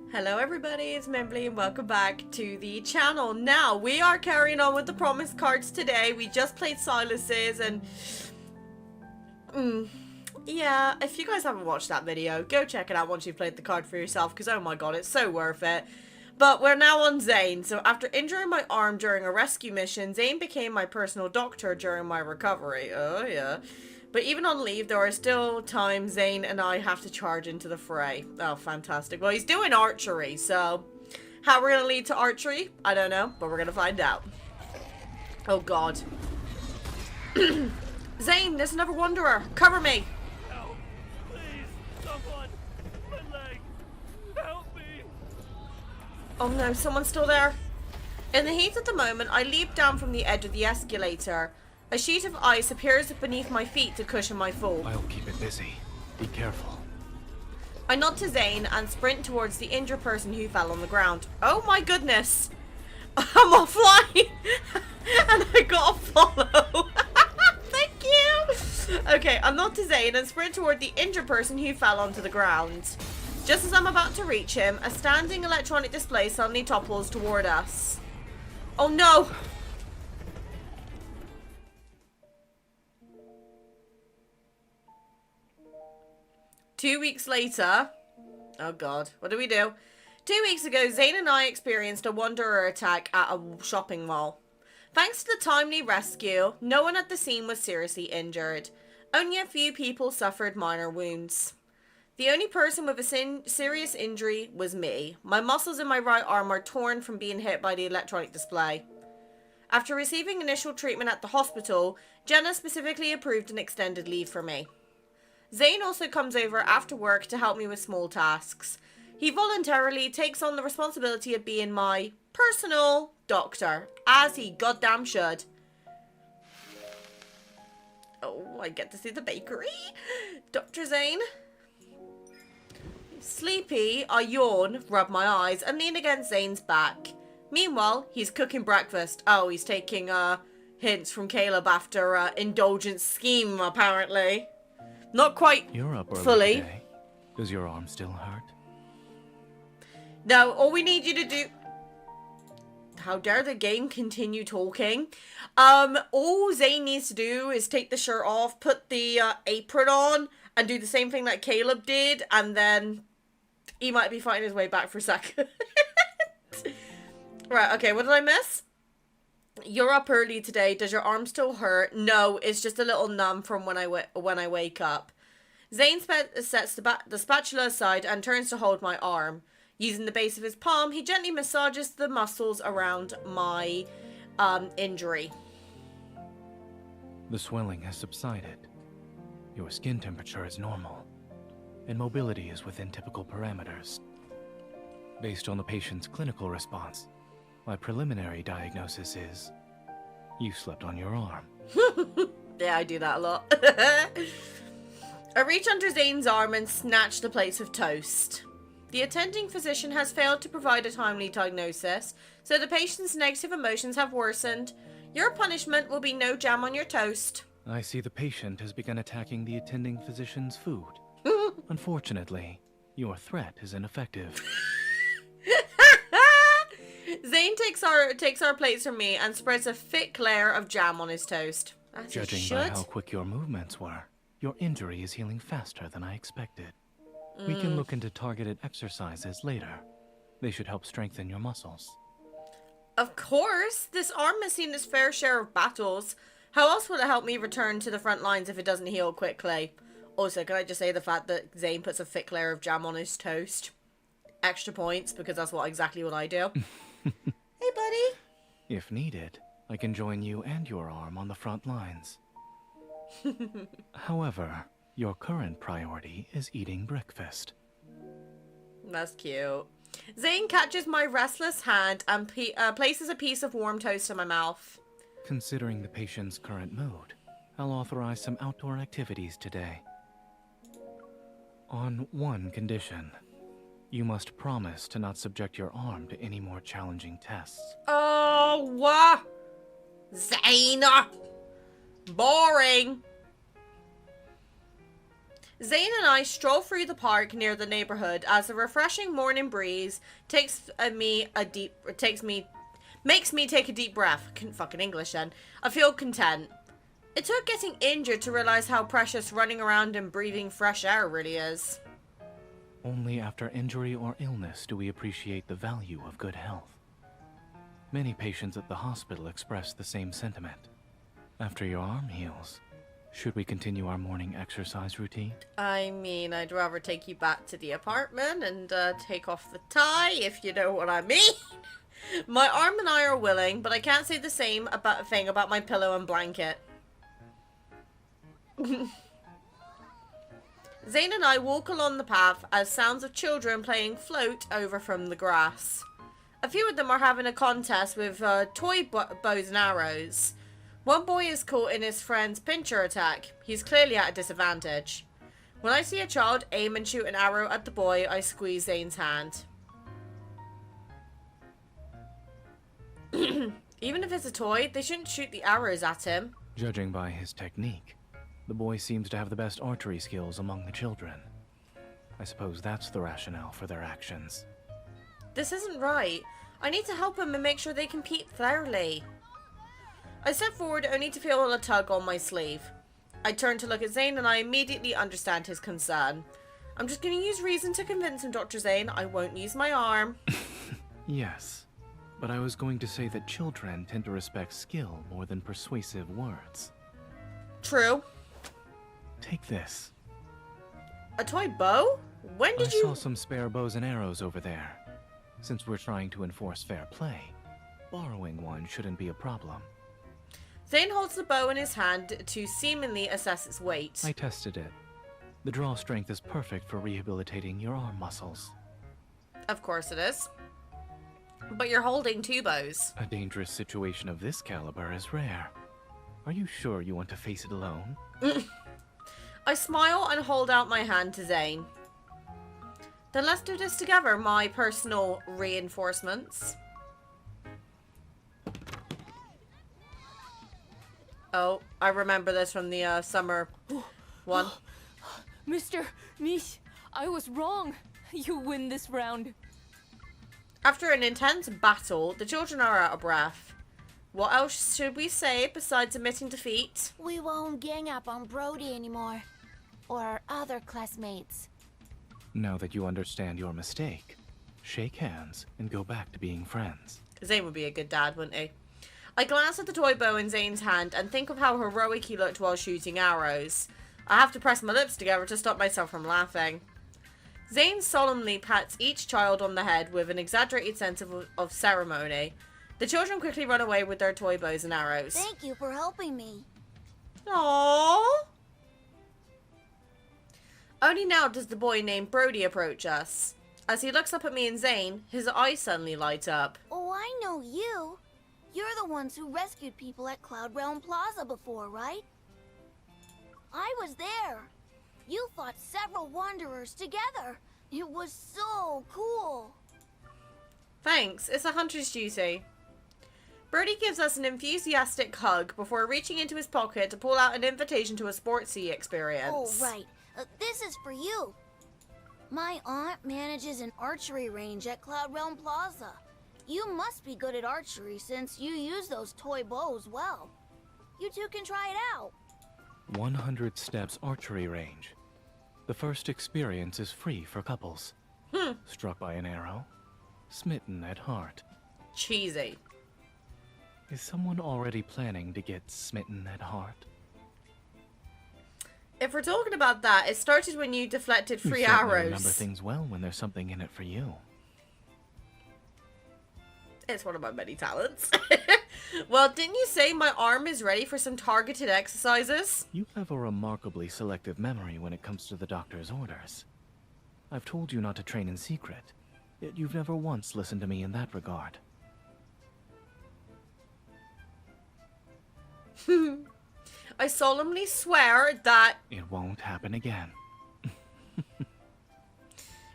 Hello everybody, it's Mimberly and welcome back to the channel. Now, we are carrying on with the promise cards today. We just played Silas's and... yeah, if you guys haven't watched that video, go check it out once you've played the card for yourself, because oh my god, it's so worth it. But we're now on Zayne. So after injuring my arm during a rescue mission, Zayne became my personal doctor during my recovery. Oh yeah. But even on leave, there are still times Zayne and I have to charge into the fray. Oh, fantastic. Well, he's doing archery, so how we're going to lead to archery, I don't know, but we're going to find out. Oh, God. Zayne, there's another wanderer. Cover me. Help! Please! Someone! My leg! Help me! Oh, no, someone's still there. In the heat of the moment, I leap down from the edge of the escalator. A sheet of ice appears beneath my feet to cushion my fall. I'll keep it busy. Be careful. I nod to Zayne and sprint towards the injured person who fell on the ground. Oh my goodness! I'm offline! And I gotta follow! Thank you! Okay, I nod to Zayne and sprint toward the injured person who fell onto the ground. Just as I'm about to reach him, a standing electronic display suddenly topples toward us. Oh no! 2 weeks later, oh god, what do we do? 2 weeks ago, Zayne and I experienced a wanderer attack at a shopping mall. Thanks to the timely rescue, no one at the scene was seriously injured. Only a few people suffered minor wounds. The only person with a serious injury was me. My muscles in my right arm are torn from being hit by the electronic display. After receiving initial treatment at the hospital, Jenna specifically approved an extended leave for me. Zayne also comes over after work to help me with small tasks. He voluntarily takes on the responsibility of being my personal doctor, as he goddamn should. Oh, I get to see the bakery. Dr. Zayne. Sleepy, I yawn, rub my eyes, and lean against Zayne's back. Meanwhile, he's cooking breakfast. Oh, he's taking hints from Caleb after indulgent scheme, apparently. Not quite You're up early fully. Today. Does your arm still hurt? No, all we need you to do... How dare the game continue talking? All Zayne needs to do is take the shirt off, put the apron on, and do the same thing that Caleb did, and then he might be fighting his way back for a second. Right, okay, what did I miss? You're up early today. Does your arm still hurt? No, it's just a little numb from when I wake up. Zayne sets the spatula aside and turns to hold my arm. Using the base of his palm, he gently massages the muscles around my injury. The swelling has subsided. Your skin temperature is normal, and mobility is within typical parameters. Based on the patient's clinical response, my preliminary diagnosis is you slept on your arm. Yeah, I do that a lot. I reach under Zayne's arm and snatch the plate of toast. The attending physician has failed to provide a timely diagnosis, so the patient's negative emotions have worsened. Your punishment will be no jam on your toast. I see the patient has begun attacking the attending physician's food. Unfortunately, your threat is ineffective. Zayne takes our plates from me and spreads a thick layer of jam on his toast. As Judging by how quick your movements were, your injury is healing faster than I expected. We can look into targeted exercises later. They should help strengthen your muscles. Of course, this arm has seen its fair share of battles. How else will it help me return to the front lines if it doesn't heal quickly? Also, can I just say the fact that Zayne puts a thick layer of jam on his toast? Extra points, because that's exactly what I do. Hey, buddy. If needed, I can join you and your arm on the front lines. However, your current priority is eating breakfast. That's cute. Zayne catches my restless hand and places a piece of warm toast in my mouth. Considering the patient's current mood, I'll authorize some outdoor activities today. On one condition. You must promise to not subject your arm to any more challenging tests. Oh, Zayne! Boring! Zayne and I stroll through the park near the neighborhood as the refreshing morning breeze makes me take a deep breath. Couldn't fucking English then. I feel content. It took getting injured to realize how precious running around and breathing fresh air really is. Only after injury or illness do we appreciate the value of good health. Many patients at the hospital express the same sentiment. After your arm heals, should we continue our morning exercise routine? I mean, I'd rather take you back to the apartment and take off the tie, if you know what I mean. My arm and I are willing, but I can't say the same thing about my pillow and blanket. Zayne and I walk along the path as sounds of children playing float over from the grass. A few of them are having a contest with toy bows and arrows. One boy is caught in his friend's pincher attack. He's clearly at a disadvantage. When I see a child aim and shoot an arrow at the boy, I squeeze Zayne's hand. Even if it's a toy, they shouldn't shoot the arrows at him. Judging by his technique, the boy seems to have the best archery skills among the children. I suppose that's the rationale for their actions. This isn't right. I need to help him and make sure they compete fairly. I step forward only to feel a tug on my sleeve. I turn to look at Zayne and I immediately understand his concern. I'm just going to use reason to convince him, Dr. Zayne. I won't use my arm. Yes, but I was going to say that children tend to respect skill more than persuasive words. True. Take this. A toy bow? When did you... I saw some spare bows and arrows over there. Since we're trying to enforce fair play, borrowing one shouldn't be a problem. Zayne holds the bow in his hand to seemingly assess its weight. I tested it. The draw strength is perfect for rehabilitating your arm muscles. Of course it is. But you're holding two bows. A dangerous situation of this caliber is rare. Are you sure you want to face it alone? I smile and hold out my hand to Zayne. Then let's do this together, my personal reinforcements. Oh, I remember this from the summer one. Mr. Nish, I was wrong. You win this round. After an intense battle, the children are out of breath. What else should we say besides admitting defeat? We won't gang up on Brody anymore. Or our other classmates. Now that you understand your mistake, shake hands and go back to being friends. Zayne would be a good dad, wouldn't he? I glance at the toy bow in Zayne's hand and think of how heroic he looked while shooting arrows. I have to press my lips together to stop myself from laughing. Zayne solemnly pats each child on the head with an exaggerated sense of ceremony. The children quickly run away with their toy bows and arrows. Thank you for helping me. Aww. Only now does the boy named Brody approach us. As he looks up at me and Zayne, his eyes suddenly light up. Oh, I know you. You're the ones who rescued people at Cloud Realm Plaza before, right? I was there. You fought several wanderers together. It was so cool. Thanks, it's a hunter's duty. Brody gives us an enthusiastic hug before reaching into his pocket to pull out an invitation to a sportsy experience. Oh, right. This is for you. My aunt manages an archery range at Cloud Realm Plaza. You must be good at archery since you use those toy bows well. You two can try it out. 100 Steps Archery Range. The first experience is free for couples. Struck by an arrow, smitten at heart. Cheesy. Is someone already planning to get smitten at heart? If we're talking about that, it started when you deflected You three certainly arrows. remember things well when there's something in it for you. It's one of my many talents. Well, didn't you say my arm is ready for some targeted exercises? You have a remarkably selective memory when it comes to the doctor's orders. I've told you not to train in secret, yet you've never once listened to me in that regard. I solemnly swear that... It won't happen again.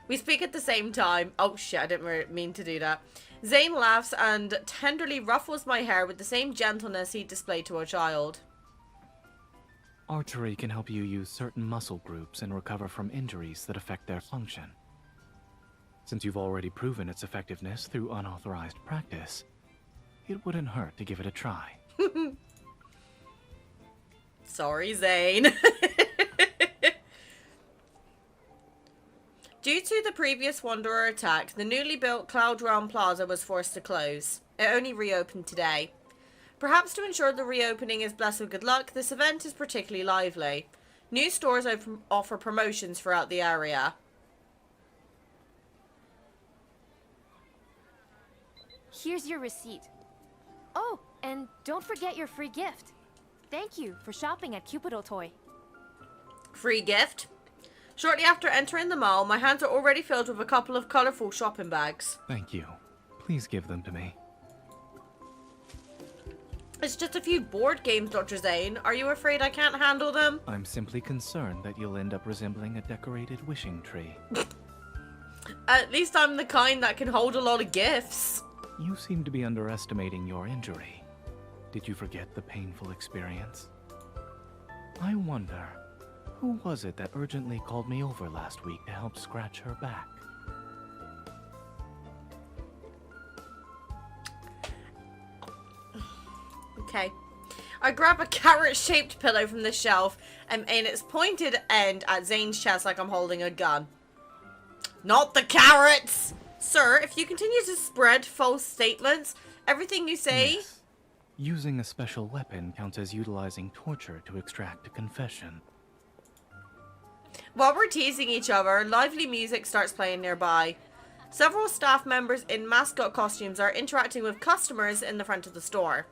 We speak at the same time. Oh shit, I didn't mean to do that. Zayne laughs and tenderly ruffles my hair with the same gentleness he displayed to a child. Archery can help you use certain muscle groups and recover from injuries that affect their function. Since you've already proven its effectiveness through unauthorized practice, it wouldn't hurt to give it a try. Sorry, Zayne. Due to the previous Wanderer attack, the newly built Cloud Realm Plaza was forced to close. It only reopened today. Perhaps to ensure the reopening is blessed with good luck, this event is particularly lively. New stores offer promotions throughout the area. Here's your receipt. Oh, and don't forget your free gift. Thank you for shopping at Cupid Otome. Free gift? Shortly after entering the mall, my hands are already filled with a couple of colourful shopping bags. Thank you. Please give them to me. It's just a few board games, Dr. Zayne. Are you afraid I can't handle them? I'm simply concerned that you'll end up resembling a decorated wishing tree. At least I'm the kind that can hold a lot of gifts. You seem to be underestimating your injury. Did you forget the painful experience? I wonder, who was it that urgently called me over last week to help scratch her back? Okay. I grab a carrot-shaped pillow from the shelf and aim its pointed end at Zayne's chest like I'm holding a gun. Not the carrots! Sir, if you continue to spread false statements, everything you say... Yes. Using a special weapon counts as utilizing torture to extract a confession. While we're teasing each other, lively music starts playing nearby. Several staff members in mascot costumes are interacting with customers in the front of the store.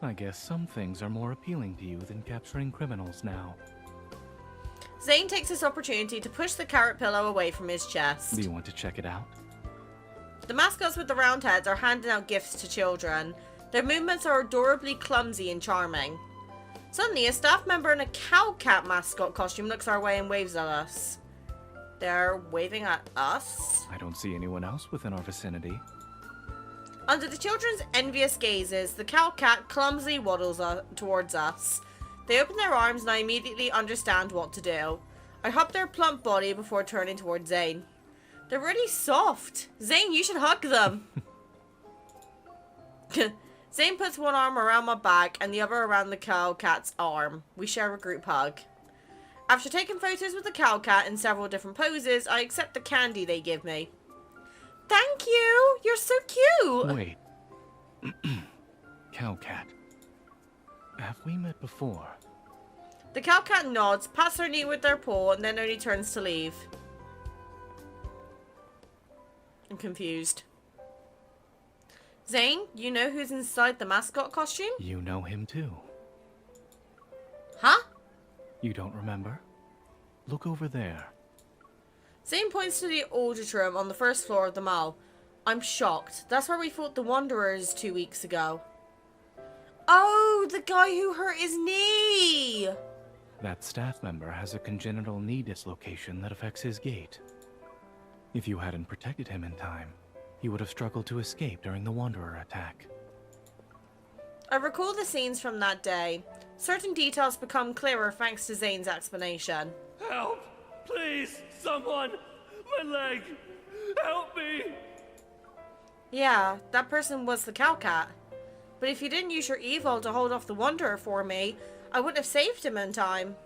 I guess some things are more appealing to you than capturing criminals now. Zayne takes this opportunity to push the carrot pillow away from his chest. Do you want to check it out? The mascots with the round heads are handing out gifts to children. Their movements are adorably clumsy and charming. Suddenly, a staff member in a cow-cat mascot costume looks our way and waves at us. They're waving at us? I don't see anyone else within our vicinity. Under the children's envious gazes, the cow-cat clumsily waddles towards us. They open their arms and I immediately understand what to do. I hug their plump body before turning towards Zayne. They're really soft. Zayne, you should hug them. Zayne puts one arm around my back and the other around the cow-cat's arm. We share a group hug. After taking photos with the cow-cat in several different poses, I accept the candy they give me. Thank you! You're so cute! Wait. Cowcat. Have we met before? The cow-cat nods, pats her knee with their paw, and then only turns to leave. I'm confused. Zayne, you know who's inside the mascot costume? You know him too. Huh? You don't remember? Look over there. Zayne points to the auditorium on the first floor of the mall. I'm shocked. That's where we fought the Wanderers 2 weeks ago. Oh, the guy who hurt his knee! That staff member has a congenital knee dislocation that affects his gait. If you hadn't protected him in time, he would have struggled to escape during the Wanderer attack. I recall the scenes from that day. Certain details become clearer thanks to Zayne's explanation. Help! Please! Someone! My leg! Help me! Yeah, that person was the cow-cat. But if you didn't use your evil to hold off the Wanderer for me, I wouldn't have saved him in time.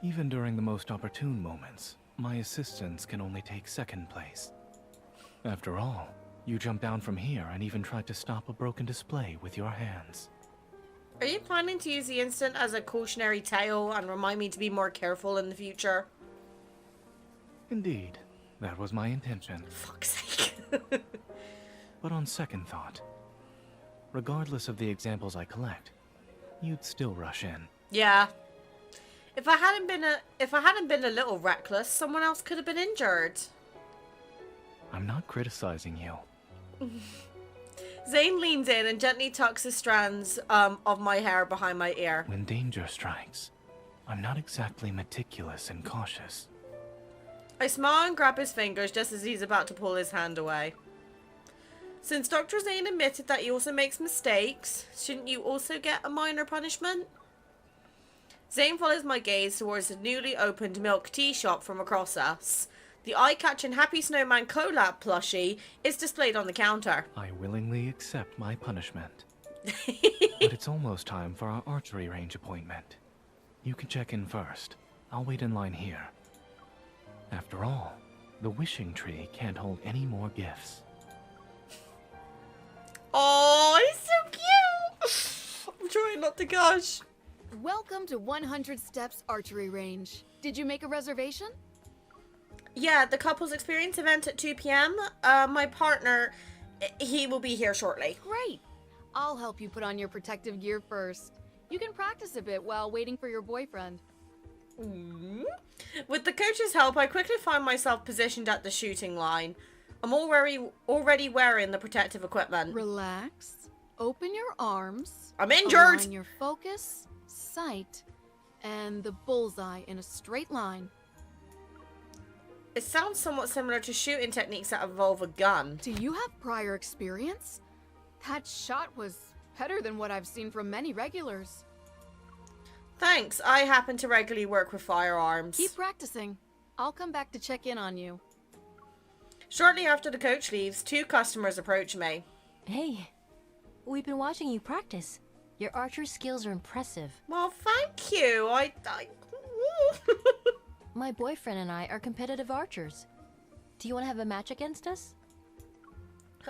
Even during the most opportune moments, my assistance can only take second place. After all, you jumped down from here and even tried to stop a broken display with your hands. Are you planning to use the incident as a cautionary tale and remind me to be more careful in the future? Indeed, that was my intention. Fuck's sake. But on second thought, regardless of the examples I collect, you'd still rush in. Yeah. If I hadn't been a little reckless, someone else could have been injured. I'm not criticizing you. Zayne leans in and gently tucks the strands of my hair behind my ear. When danger strikes, I'm not exactly meticulous and cautious. I smile and grab his fingers just as he's about to pull his hand away. Since Dr. Zayne admitted that he also makes mistakes, shouldn't you also get a minor punishment? Zayne follows my gaze towards the newly opened milk tea shop from across us. The eye-catching Happy Snowman collab plushie is displayed on the counter. I willingly accept my punishment. But it's almost time for our archery range appointment. You can check in first. I'll wait in line here. After all, the wishing tree can't hold any more gifts. Oh, he's so cute! I'm trying not to gush. Welcome to 100 Steps Archery Range. Did you make a reservation? Yeah, the couples experience event at 2 p.m. My partner, he will be here shortly. Great. I'll help you put on your protective gear first. You can practice a bit while waiting for your boyfriend. With the coach's help, I quickly find myself positioned at the shooting line. I'm already wearing the protective equipment. Relax. Open your arms. I'm injured! Align your focus, sight, and the bullseye in a straight line. It sounds somewhat similar to shooting techniques that involve a gun. Do you have prior experience? That shot was better than what I've seen from many regulars. Thanks, I happen to regularly work with firearms. Keep practicing. I'll come back to check in on you. Shortly after the coach leaves, 2 customers approach me. Hey, we've been watching you practice. Your archery skills are impressive. Well, thank you. I My boyfriend and I are competitive archers. Do you want to have a match against us?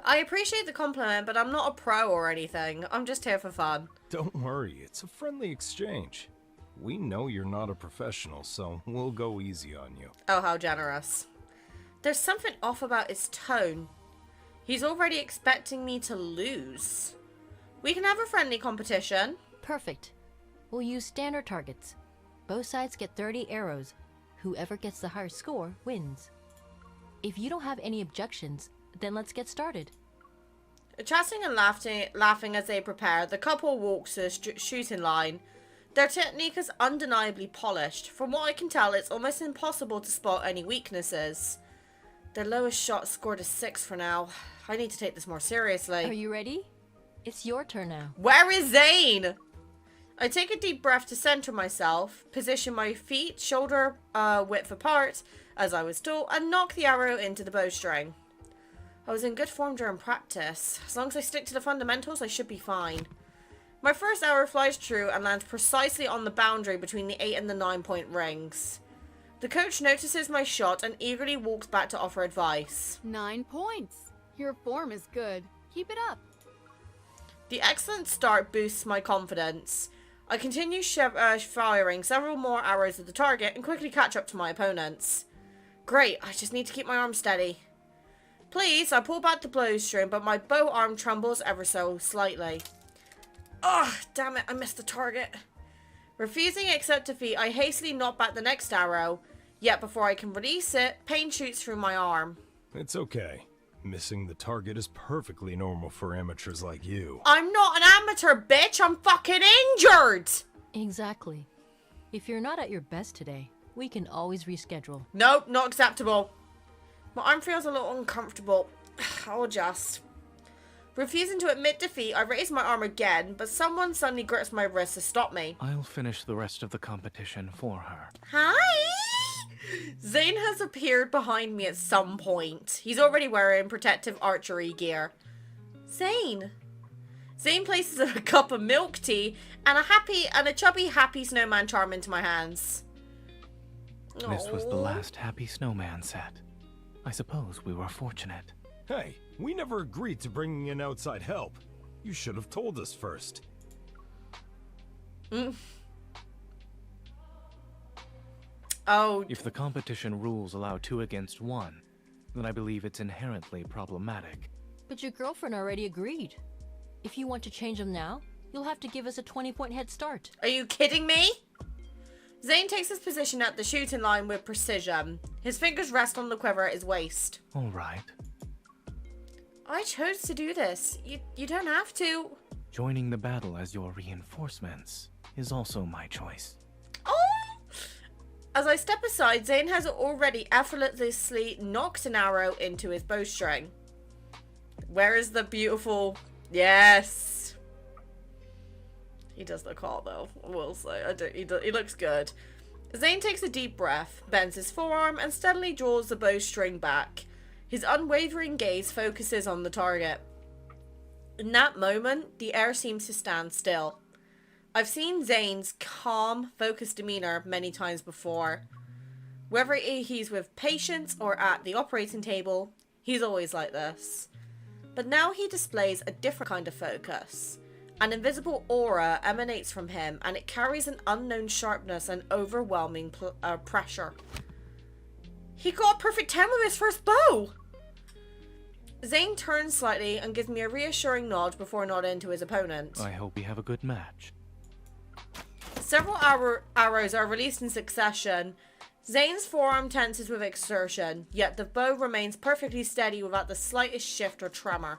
I appreciate the compliment, but I'm not a pro or anything. I'm just here for fun. Don't worry, it's a friendly exchange. We know you're not a professional, so we'll go easy on you. Oh, how generous. There's something off about his tone. He's already expecting me to lose. We can have a friendly competition. Perfect. We'll use standard targets. Both sides get 30 arrows. Whoever gets the higher score wins. If you don't have any objections, then let's get started. Chatting and laughing as they prepare, the couple walks to the shooting line. Their technique is undeniably polished. From what I can tell, it's almost impossible to spot any weaknesses. Their lowest shot scored a 6 for now. I need to take this more seriously. Are you ready? It's your turn now. Where is Zayne? I take a deep breath to center myself, position my feet shoulder width apart, as I was told, and knock the arrow into the bowstring. I was in good form during practice. As long as I stick to the fundamentals, I should be fine. My first arrow flies true and lands precisely on the boundary between the 8 and the 9-point rings. The coach notices my shot and eagerly walks back to offer advice. 9 points. Your form is good. Keep it up. The excellent start boosts my confidence. I continue firing several more arrows at the target and quickly catch up to my opponents. Great, I just need to keep my arm steady. Please, I pull back the bowstring, but my bow arm trembles ever so slightly. Ugh, damn it, I missed the target. Refusing to accept defeat, I hastily knock back the next arrow. Yet before I can release it, pain shoots through my arm. It's okay. Missing the target is perfectly normal for amateurs like you. I'm not an amateur, bitch! I'm fucking injured! Exactly. If you're not at your best today, we can always reschedule. Nope, not acceptable. My arm feels a little uncomfortable. I'll adjust. Refusing to admit defeat, I raise my arm again, but someone suddenly grips my wrist to stop me. I'll finish the rest of the competition for her. Hi! Zayne has appeared behind me at some point. He's already wearing protective archery gear. Zayne! Zayne places a cup of milk tea and a chubby happy snowman charm into my hands. This was the Aww. last Happy Snowman set. I suppose we were fortunate. Hey, we never agreed to bringing in outside help. You should have told us first. Oh, If the competition rules allow 2 against 1, then I believe it's inherently problematic. But your girlfriend already agreed. If you want to change them now, you'll have to give us a 20-point head start. are you kidding me? Zayne takes his position at the shooting line with precision. His fingers rest on the quiver at his waist. All right. I chose to do this. You don't have to. Joining the battle as your reinforcements is also my choice. Oh! As I step aside, Zayne has already effortlessly knocked an arrow into his bowstring. Where is the beautiful... Yes. He does look hot, though. I will say. He looks good. Zayne takes a deep breath, bends his forearm, and steadily draws the bowstring back. His unwavering gaze focuses on the target. In that moment, the air seems to stand still. I've seen Zayne's calm, focused demeanor many times before. Whether he's with patients or at the operating table, he's always like this. But now he displays a different kind of focus. An invisible aura emanates from him, and it carries an unknown sharpness and overwhelming pressure. He got a perfect 10 with his first bow! Zayne turns slightly and gives me a reassuring nod before nodding to his opponent. I hope we have a good match. Several arrows are released in succession. Zayne's forearm tenses with exertion, yet the bow remains perfectly steady without the slightest shift or tremor.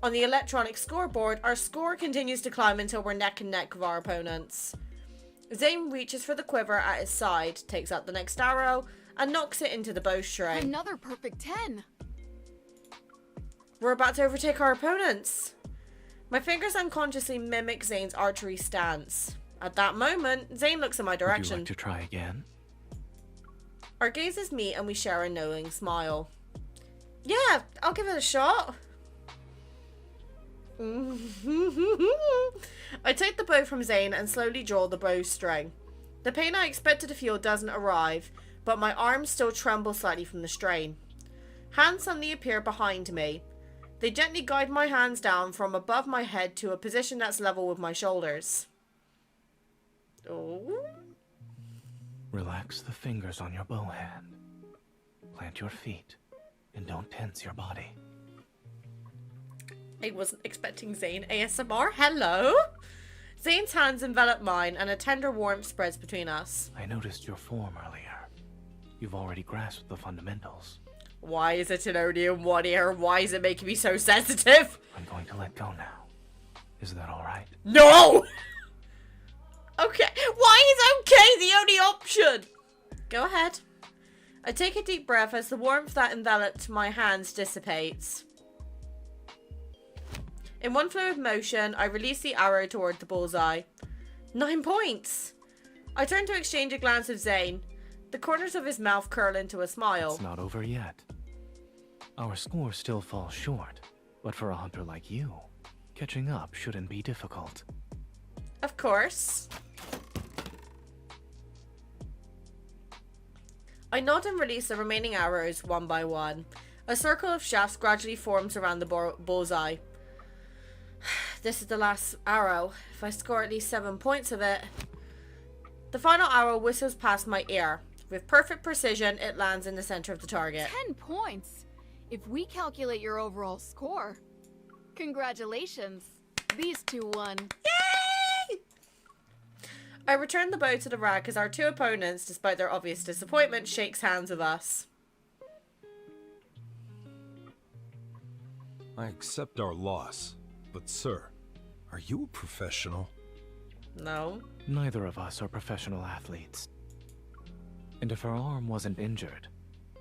On the electronic scoreboard, our score continues to climb until we're neck and neck with our opponents. Zayne reaches for the quiver at his side, takes out the next arrow, and knocks it into the bowstring. Another perfect 10. We're about to overtake our opponents. My fingers unconsciously mimic Zayne's archery stance. At that moment, Zayne looks in my direction. Would you like to try again? Our gazes meet and we share a knowing smile. Yeah, I'll give it a shot. I take the bow from Zayne and slowly draw the bowstring. The pain I expected to feel doesn't arrive, but my arms still tremble slightly from the strain. Hands suddenly appear behind me. They gently guide my hands down from above my head to a position that's level with my shoulders. Oh. Relax the fingers on your bow hand. Plant your feet, and don't tense your body. I wasn't expecting Zayne ASMR. Hello? Zayne's hands envelop mine, and a tender warmth spreads between us. I noticed your form earlier. You've already grasped the fundamentals. Why is it an only in one ear? Why is it making me so sensitive? I'm going to let go now. Is that alright? No! Okay, why is okay the only option? Go ahead. I take a deep breath as the warmth that enveloped my hands dissipates. In one fluid motion, I release the arrow toward the bullseye. 9 points! I turn to exchange a glance with Zayne. The corners of his mouth curl into a smile. It's not over yet. Our score still falls short, but for a hunter like you, catching up shouldn't be difficult. Of course. I nod and release the remaining arrows one by one. A circle of shafts gradually forms around the bullseye. This is the last arrow. If I score at least 7 points of it... The final arrow whistles past my ear. With perfect precision, it lands in the center of the target. 10 points? If we calculate your overall score. Congratulations. These two won. Yay! I return the bow to the rack as our two opponents, despite their obvious disappointment, shakes hands with us. I accept our loss, but sir, are you a professional? No. Neither of us are professional athletes. And if our arm wasn't injured,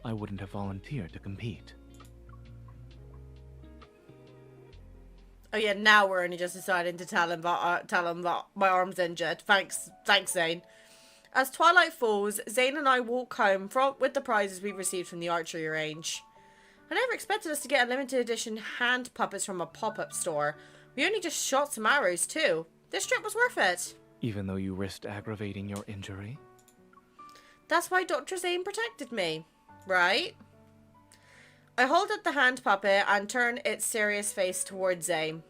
I wouldn't have volunteered to compete. Oh yeah, now we're only just deciding to tell him that my arm's injured. Thanks Zayne. As twilight falls, Zayne and I walk home with the prizes we received from the archery range. I never expected us to get a limited edition hand puppets from a pop-up store. We only just shot some arrows too. This trip was worth it. Even though you risked aggravating your injury? That's why Dr. Zayne protected me, right? I hold up the hand puppet and turn its serious face towards Zayne.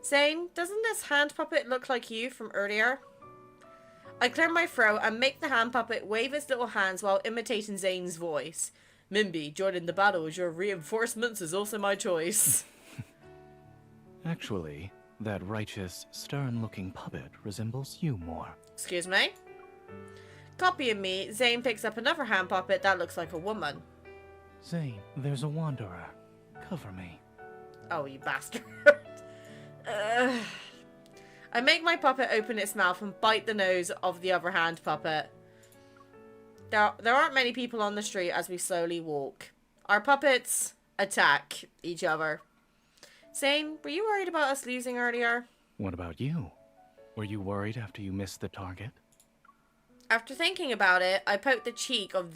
Zayne, doesn't this hand puppet look like you from earlier? I clear my throat and make the hand puppet wave its little hands while imitating Zayne's voice. Mimby, joining the battle as your reinforcements is also my choice. Actually, that righteous, stern-looking puppet resembles you more. Excuse me? Copying me, Zayne picks up another hand puppet that looks like a woman. Zayne, there's a wanderer. Cover me. Oh, you bastard. I make my puppet open its mouth and bite the nose of the other hand puppet. There aren't many people on the street as we slowly walk. Our puppets attack each other. Zayne, were you worried about us losing earlier? What about you? Were you worried after you missed the target? After thinking about it, I poked the cheek of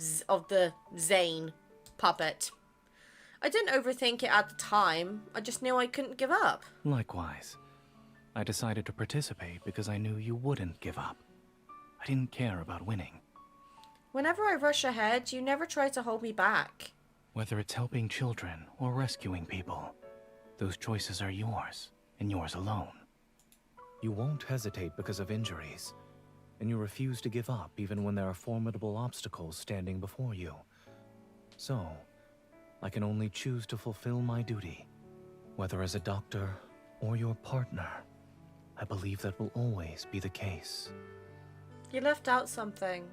the Zayne puppet. I didn't overthink it at the time. I just knew I couldn't give up. Likewise. I decided to participate because I knew you wouldn't give up. I didn't care about winning. Whenever I rush ahead, you never try to hold me back. Whether it's helping children or rescuing people, those choices are yours, and yours alone. You won't hesitate because of injuries, and you refuse to give up even when there are formidable obstacles standing before you. So, I can only choose to fulfill my duty, whether as a doctor or your partner. I believe that will always be the case. You left out something.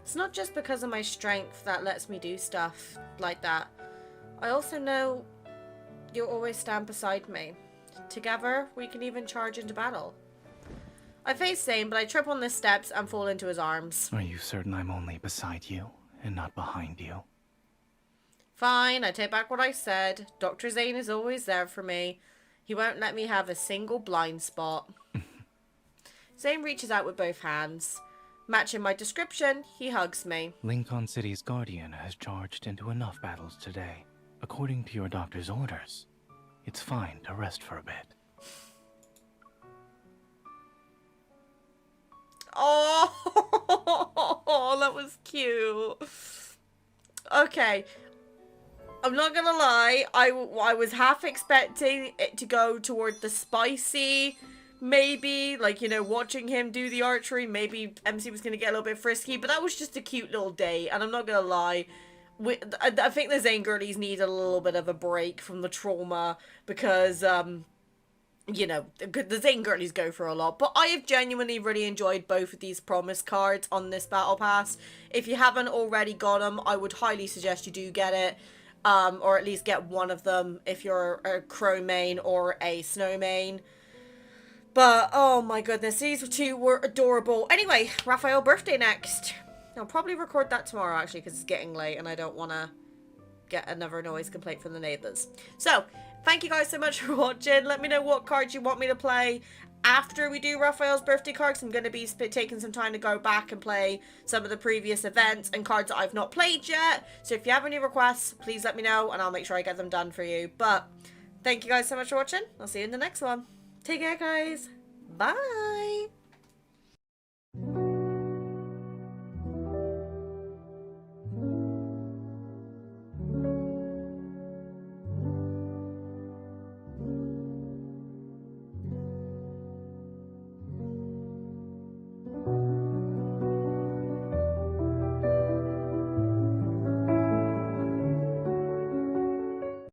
It's not just because of my strength that lets me do stuff like that. I also know you'll always stand beside me. Together, we can even charge into battle. I face Zayne, but I trip on the steps and fall into his arms. Are you certain I'm only beside you and not behind you? Fine, I take back what I said. Dr. Zayne is always there for me. He won't let me have a single blind spot. Zayne reaches out with both hands. Matching my description, he hugs me. Lincoln City's Guardian has charged into enough battles today. According to your doctor's orders, it's fine to rest for a bit. Oh, that was cute. Okay. I'm not gonna lie, I was half expecting it to go toward the spicy, maybe, like, you know, watching him do the archery, maybe MC was gonna get a little bit frisky, but that was just a cute little date, and I'm not gonna lie, I think the Zayne girlies need a little bit of a break from the trauma, because, you know, the Zayne girlies go for a lot, but I have genuinely really enjoyed both of these promise cards on this battle pass. If you haven't already got them, I would highly suggest you do get it. Or at least get one of them if you're a crow main or a snow main. But, oh my goodness, these two were adorable. Anyway, Raphael birthday next. I'll probably record that tomorrow, actually, because it's getting late and I don't want to get another noise complaint from the neighbours. So, thank you guys so much for watching. Let me know what cards you want me to play after we do Raphael's birthday cards. I'm going to be taking some time to go back and play some of the previous events and cards that I've not played yet. So if you have any requests, please let me know and I'll make sure I get them done for you. But thank you guys so much for watching. I'll see you in the next one. Take care, guys. Bye.